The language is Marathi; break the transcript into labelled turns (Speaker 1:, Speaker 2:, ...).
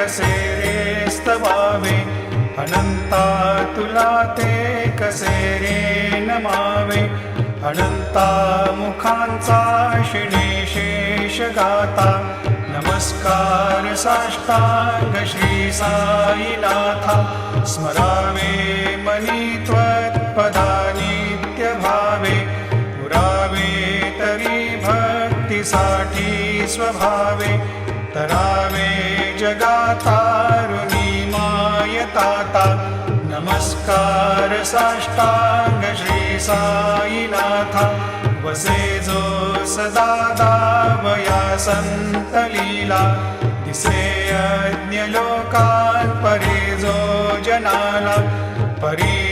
Speaker 1: कसे रे स्तवावे, अनंता तुला ते कसे रे नमावे. अनंता मुखांचा शिणे शेष गाता, नमस्कार साष्टांग श्री साईनाथा. स्मरावे मनी त्वत्पदा नित्य भावे, पुरावे तरी भक्तीसाठी स्वभावे. तरावे जगातारुणी मायताता, नमस्कार साष्टांग श्री साईनाथा. वसे जो सदा दावया संत लीला, दिसे अज्ञ लोकात परी जो जनाला. परी